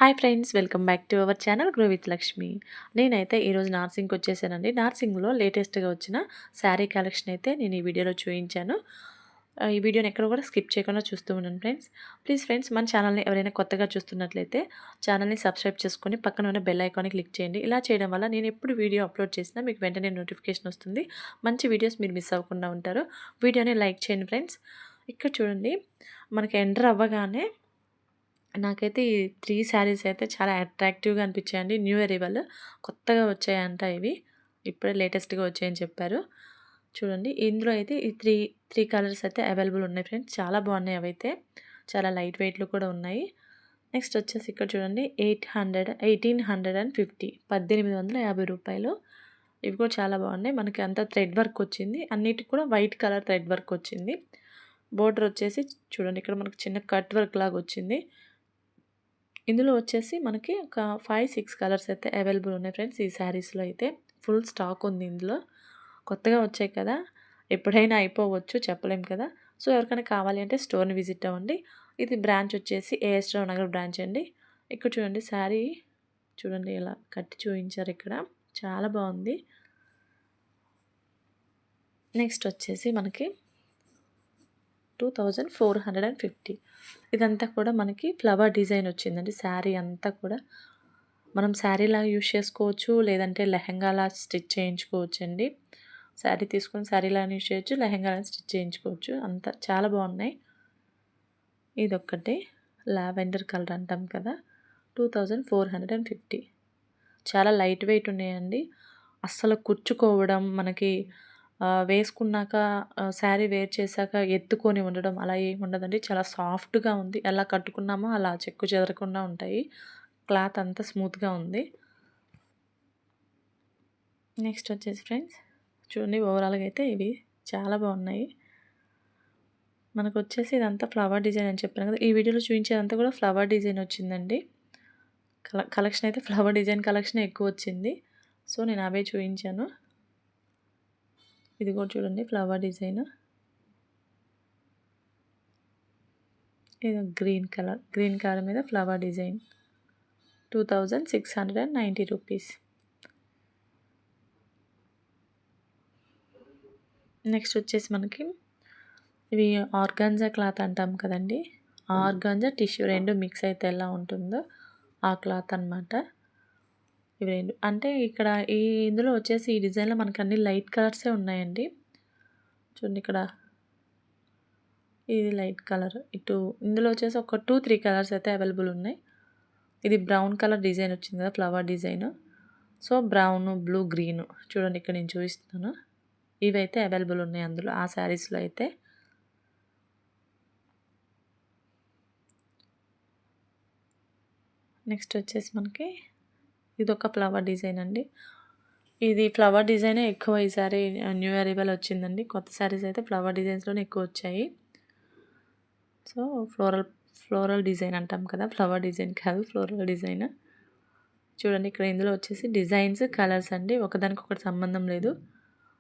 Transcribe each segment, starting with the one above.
Hi friends, welcome back to our channel grow with Lakshmi. నేనైతే ఈరోజు నార్సింగ్కి వచ్చేసానండి. నార్సింగ్లో లేటెస్ట్గా వచ్చిన శారీ కలెక్షన్ అయితే నేను ఈ వీడియోలో చూపించాను. ఈ వీడియోని ఎక్కడ కూడా స్కిప్ చేయకుండా చూస్తూ ఉన్నాను ఫ్రెండ్స్. ప్లీజ్ ఫ్రెండ్స్, మన ఛానల్ని ఎవరైనా కొత్తగా చూస్తున్నట్లయితే ఛానల్ని సబ్స్క్రైబ్ చేసుకొని పక్కన ఉన్న బెల్ ఐకాన్ని క్లిక్ చేయండి. ఇలా చేయడం వల్ల నేను ఎప్పుడు వీడియో అప్లోడ్ చేసినా మీకు వెంటనే నోటిఫికేషన్ వస్తుంది. మంచి వీడియోస్ మీరు మిస్ అవ్వకుండా ఉంటారు. వీడియోని లైక్ చేయండి ఫ్రెండ్స్. ఇక్కడ చూడండి, మనకి ఎంటర్ అవ్వగానే నాకైతే ఈ 3 శారీస్ అయితే చాలా అట్రాక్టివ్‌గా అనిపించాయండి. న్యూ అరైవల్ కొత్తగా వచ్చాయంట ఇవి. ఇప్పుడే లేటెస్ట్‌గా వచ్చాయని చెప్పారు. చూడండి, ఇందులో అయితే ఈ 3 కలర్స్ అయితే అవైలబుల్ ఉన్నాయి ఫ్రెండ్స్. చాలా బాగున్నాయి అవైతే. చాలా లైట్ వెయిట్‌లో కూడా ఉన్నాయి. నెక్స్ట్ వచ్చేసి ఇక్కడ చూడండి, 1850 రూ. 1850. ఇవి కూడా చాలా బాగున్నాయి. మనకి అంతా థ్రెడ్ వర్క్ వచ్చింది. అన్నిటికి కూడా వైట్ కలర్ థ్రెడ్ వర్క్ వచ్చింది. బోర్డర్ వచ్చేసి చూడండి, ఇక్కడ మనకు చిన్న కట్ వర్క్ లాగా వచ్చింది. ఇందులో వచ్చేసి మనకి ఒక 5, 6 కలర్స్ అయితే అవైలబుల్ ఉన్నాయి ఫ్రెండ్స్. ఈ శారీస్లో అయితే ఫుల్ స్టాక్ ఉంది. ఇందులో కొత్తగా వచ్చాయి కదా, ఎప్పుడైనా అయిపోవచ్చు, చెప్పలేం కదా. సో ఎవరికైనా కావాలి అంటే స్టోర్ని విజిట్ అవ్వండి. ఇది బ్రాంచ్ వచ్చేసి ఏఎస్ రావు నగర్ బ్రాంచ్ అండి. ఇక్కడ చూడండి, శారీ చూడండి ఇలా కట్టి చూపించారు. ఇక్కడ చాలా బాగుంది. నెక్స్ట్ వచ్చేసి మనకి 2450. ఇదంతా కూడా మనకి ఫ్లవర్ డిజైన్ వచ్చిందండి. శారీ అంతా కూడా మనం శారీలాగా యూజ్ చేసుకోవచ్చు, లేదంటే లెహంగాలా స్టిచ్ చేయించుకోవచ్చు అండి. శారీ తీసుకొని శారీలాగా యూజ్ చేయొచ్చు, లెహంగాలా స్టిచ్ చేయించుకోవచ్చు. అంతా చాలా బాగున్నాయి. ఇదొక్కటి లావెండర్ కలర్ అంటాం కదా, 2450. చాలా లైట్ వెయిట్ ఉన్నాయండి. అస్సలు కుచ్చుకోవడం, మనకి వేసుకున్నాక శారీ వేర్ చేశాక ఎత్తుకొని ఉండడం అలా ఏమి ఉండదండి. చాలా సాఫ్ట్‌గా ఉంది. ఎలా కట్టుకున్నామో అలా చెక్కు చెదరకుండా ఉంటాయి. క్లాత్ అంతా స్మూత్‌గా ఉంది. నెక్స్ట్ వచ్చేసి ఫ్రెండ్స్ చూడండి, ఓవరాల్‌గా అయితే ఇవి చాలా బాగున్నాయి. మనకు వచ్చేసి ఇదంతా ఫ్లవర్ డిజైన్ అని చెప్పాను కదా. ఈ వీడియోలో చూపించేదంతా కూడా ఫ్లవర్ డిజైన్ వచ్చిందండి. కలెక్షన్ అయితే ఫ్లవర్ డిజైన్ కలెక్షన్ ఎక్కువ వచ్చింది. సో నేను అవే చూపించాను. ఇది కూడా చూడండి, ఫ్లవర్ డిజైన్. ఇది గ్రీన్ కలర్ మీద ఫ్లవర్ డిజైన్, 2690 రూపీస్. నెక్స్ట్ వచ్చేసి మనకి ఇవి ఆర్గాంజా క్లాత్ అంటాం కదండి. ఆర్గాంజా టిష్యూ రెండు మిక్స్ అయితే ఎలా ఉంటుందో ఆ క్లాత్ అనమాట. ఇవి రెండు అంటే ఇక్కడ ఇందులో వచ్చేసి ఈ డిజైన్లో మనకి అన్ని లైట్ కలర్సే ఉన్నాయండి. చూడండి, ఇక్కడ ఇది లైట్ కలర్. ఇందులో వచ్చేసి ఒక 2, 3 కలర్స్ అయితే అవైలబుల్ ఉన్నాయి. ఇది బ్రౌన్ కలర్ డిజైన్ వచ్చింది కదా, flower design. So brown, blue, green చూడండి, ఇక్కడ నేను చూపిస్తున్నాను. ఇవైతే అవైలబుల్ ఉన్నాయి అందులో, ఆ శారీస్లో అయితే. నెక్స్ట్ వచ్చేసి మనకి ఇదొక ఫ్లవర్ డిజైన్ అండి. ఇది ఫ్లవర్ డిజైనే ఎక్కువ ఈసారి న్యూ అరైవల్ వచ్చిందండి. కొత్త శారీస్ అయితే ఫ్లవర్ డిజైన్స్లోనే ఎక్కువ వచ్చాయి. సో ఫ్లోరల్ డిజైన్ అంటాం కదా, ఫ్లవర్ డిజైన్ కాదు, ఫ్లోరల్ డిజైన్. చూడండి, ఇక్కడ ఇందులో వచ్చేసి డిజైన్స్, కలర్స్ అండి. ఒకదానికొకటి సంబంధం లేదు.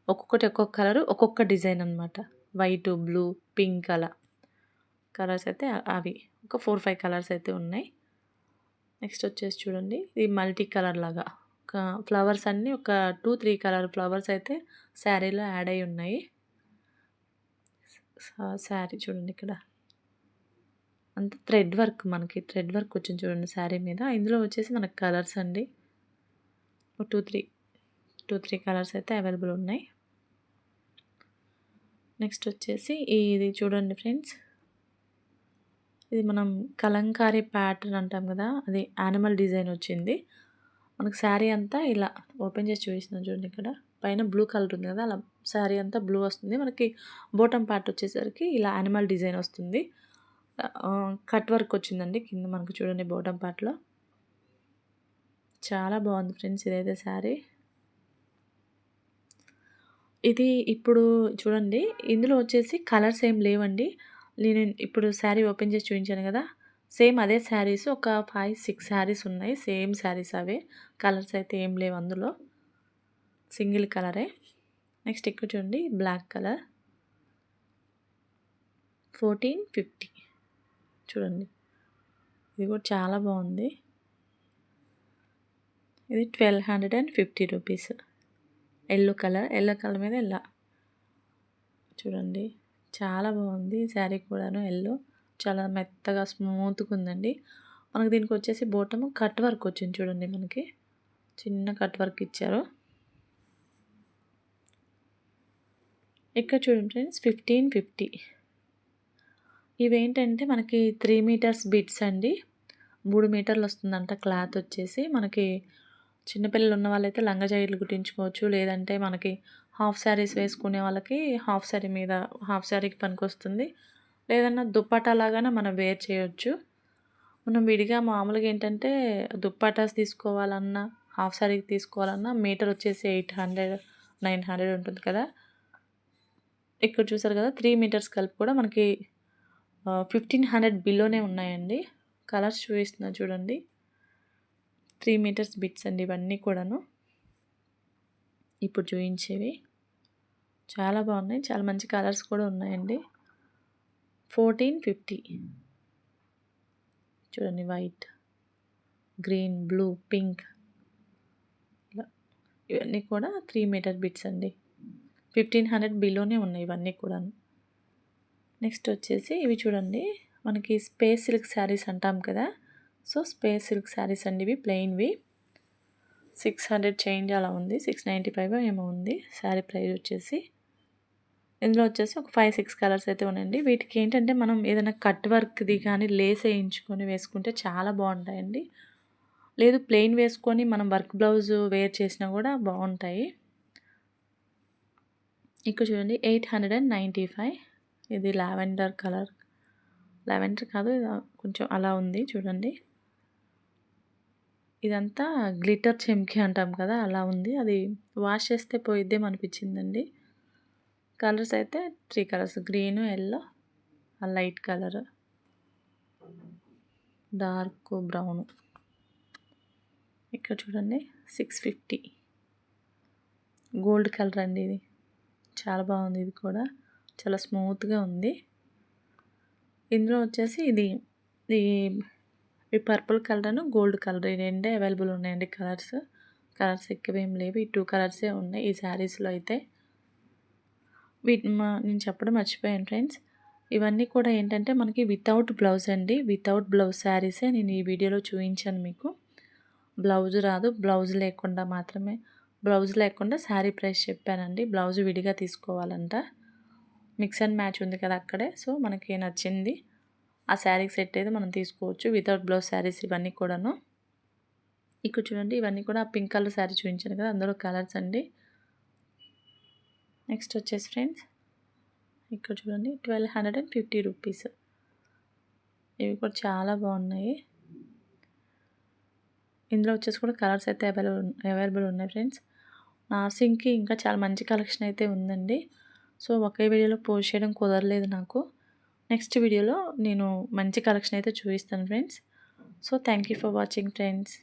ఒక్కొక్కటి ఒక్కొక్క కలరు, ఒక్కొక్క డిజైన్ అనమాట. వైట్, బ్లూ, పింక్ అలా కలర్స్ అయితే అవి ఒక 4, 5 కలర్స్ అయితే ఉన్నాయి. నెక్స్ట్ వచ్చేసి చూడండి, ఇది మల్టీ కలర్ లాగా ఒక ఫ్లవర్స్ అన్నీ ఒక 2, 3 కలర్ ఫ్లవర్స్ అయితే శారీలో యాడ్ అయి ఉన్నాయి. శారీ చూడండి, ఇక్కడ అంత థ్రెడ్ వర్క్, మనకి థ్రెడ్ వర్క్ వచ్చింది చూడండి శారీ మీద. ఇందులో వచ్చేసి మనకు కలర్స్ అండి 2, 3 కలర్స్ అయితే అవైలబుల్ ఉన్నాయి. నెక్స్ట్ వచ్చేసి ఇది చూడండి ఫ్రెండ్స్, ఇది మనం కలంకారీ ప్యాటర్న్ అంటాం కదా, అది యానిమల్ డిజైన్ వచ్చింది. మనకు శారీ అంతా ఇలా ఓపెన్ చేసి చూపిస్తున్నాను చూడండి. ఇక్కడ పైన బ్లూ కలర్ ఉంది కదా, అలా శారీ అంతా బ్లూ వస్తుంది. మనకి బోటం పార్ట్ వచ్చేసరికి ఇలా యానిమల్ డిజైన్ వస్తుంది. కట్ వర్క్ వచ్చిందండి కింద మనకు చూడండి బోటం పార్ట్లో. చాలా బాగుంది ఫ్రెండ్స్ ఇదైతే శారీ. ఇది ఇప్పుడు చూడండి, ఇందులో వచ్చేసి కలర్స్ ఏం లేవండి. నేను ఇప్పుడు శారీ ఓపెన్ చేసి చూపించాను కదా, సేమ్ అదే శారీస్ ఒక 5, 6 శారీస్ ఉన్నాయి. సేమ్ శారీస్ అవే, కలర్స్ అయితే ఏం లేవు అందులో, సింగిల్ కలరే. నెక్స్ట్ ఇక్కడ చూడండి, బ్లాక్ కలర్ 1450. చూడండి, ఇది కూడా చాలా బాగుంది. ఇది 1250 రూపీస్. యెల్లో కలర్ మీద ఇలా చూడండి. చాలా బాగుంది ఈ శారీ కూడాను. యెల్లో చాలా మెత్తగా స్మూత్గా ఉందండి. మనకు దీనికి వచ్చేసి బోటము కట్ వర్క్ వచ్చింది చూడండి. మనకి చిన్న కట్ వర్క్ ఇచ్చారు. ఇక్కడ చూడండి ఫ్రెండ్స్ 1550. ఇవేంటంటే మనకి 3 మీటర్స్ బిట్స్ అండి. 3 మీటర్లు వస్తుందంట క్లాత్ వచ్చేసి. మనకి చిన్నపిల్లలు ఉన్న వాళ్ళైతే లంగా జాకెట్లు కుట్టించుకోవచ్చు. లేదంటే మనకి హాఫ్ శారీస్ వేసుకునే వాళ్ళకి హాఫ్ శారీ మీద హాఫ్ శారీకి పనికొస్తుంది. లేదన్నా దుప్పట్టా లాగానే మనం వేర్ చేయొచ్చు. మనం విడిగా మామూలుగా ఏంటంటే దుప్పటాస్ తీసుకోవాలన్నా, హాఫ్ శారీకి తీసుకోవాలన్నా మీటర్ వచ్చేసి 800, 900 ఉంటుంది కదా! ఇక్కడ చూసారు కదా! 3 మీటర్స్ కలిపి కూడా మనకి 1500 బిలోనే ఉన్నాయండి. కలర్స్ చూపిస్తున్నా చూడండి. 3 మీటర్స్ బిట్స్ అండి ఇవన్నీ కూడాను. ఇప్పుడు చూయించేవి. చాలా బాగున్నాయి. చాలా మంచి కలర్స్ కూడా ఉన్నాయండి. 1450. చూడండి వైట్, గ్రీన్, బ్లూ, పింక్ ఇలా ఇవన్నీ కూడా 3 మీటర్ బిట్స్ అండి. 1500 బిలోనే ఉన్నాయి ఇవన్నీ కూడాను. నెక్స్ట్ వచ్చేసి ఇవి చూడండి. మనకి స్పేస్ సిల్క్ శారీస్ అంటాం కదా! సో, స్పేస్ సిల్క్ శారీస్ అండి ఇవి ప్లెయిన్‌వి. 600 చేంజ్ అలా ఉంది. 695 ఏమో ఉంది శారీ ప్రైస్ వచ్చేసి. ఇందులో వచ్చేసి ఒక 5, 6 కలర్స్ అయితే ఉన్నాయండి. వీటికి ఏంటంటే మనం ఏదైనా కట్ వర్క్‌ది కానీ లేస్ ఏయించుకొని వేసుకుంటే చాలా బాగుంటాయండి. లేదు ప్లెయిన్ వేసుకొని మనం వర్క్ బ్లౌజ్ వేర్ చేసినా కూడా బాగుంటాయి. ఇక్కడ చూడండి 895. ఇది లావెండర్ కలర్. లావెండర్ కాదు కొంచెం అలా ఉంది చూడండి. ఇదంతా గ్లిటర్ చెమ్కీ అంటాం కదా! అలా ఉంది. అది వాష్ చేస్తే పోయిద్దేమో అనిపించిందండి. కలర్స్ అయితే 3 colours green, yellow, light colour, dark brown. ఇక్కడ చూడండి 650. గోల్డ్ కలర్ అండి ఇది. చాలా బాగుంది ఇది కూడా. చాలా స్మూత్గా ఉంది. ఇందులో వచ్చేసి ఈ పర్పుల్ కలర్, గోల్డ్ కలర్ ఈ రెండే అవైలబుల్ ఉన్నాయండి కలర్స్. కలర్స్ ఎక్కువేం లేవు. ఈ 2 కలర్సే ఉన్నాయి ఈ శారీస్లో అయితే. నేను చెప్పడం మర్చిపోయాను ఫ్రెండ్స్. ఇవన్నీ కూడా ఏంటంటే మనకి వితౌట్ బ్లౌజ్ అండి. వితౌట్ బ్లౌజ్ శారీసే నేను ఈ వీడియోలో చూపించాను మీకు. బ్లౌజ్ రాదు. బ్లౌజ్ లేకుండా మాత్రమే బ్లౌజ్ లేకుండా శారీ ప్రైస్ చెప్పానండి. బ్లౌజ్ విడిగా తీసుకోవాలంట. మిక్స్ అండ్ మ్యాచ్ ఉంది కదా అక్కడే. సో, మనకి నచ్చింది ఆ శారీకి సెట్ అయితే మనం తీసుకోవచ్చు. వితౌట్ బ్లౌజ్ శారీస్ ఇవన్నీ కూడాను. ఇక్కడ చూడండి ఇవన్నీ కూడా పింక్ కలర్ శారీ చూపించాను కదా! అందులో కలర్స్ అండి. నెక్స్ట్ వచ్చేసి ఫ్రెండ్స్ ఇక్కడ చూడండి 1250 రూపీస్. ఇవి కూడా చాలా బాగున్నాయి. ఇందులో వచ్చేసి కూడా కలర్స్ అయితే అవైలబుల్ ఉన్నాయి ఫ్రెండ్స్. నార్సింగ్కి ఇంకా చాలా మంచి కలెక్షన్ అయితే ఉందండి. సో, ఒకే వీడియోలో పోస్ట్ చేయడం కుదరలేదు నాకు. నెక్స్ట్ వీడియోలో నేను మంచి కలెక్షన్ అయితే చూపిస్తాను friends. So, thank you for watching friends.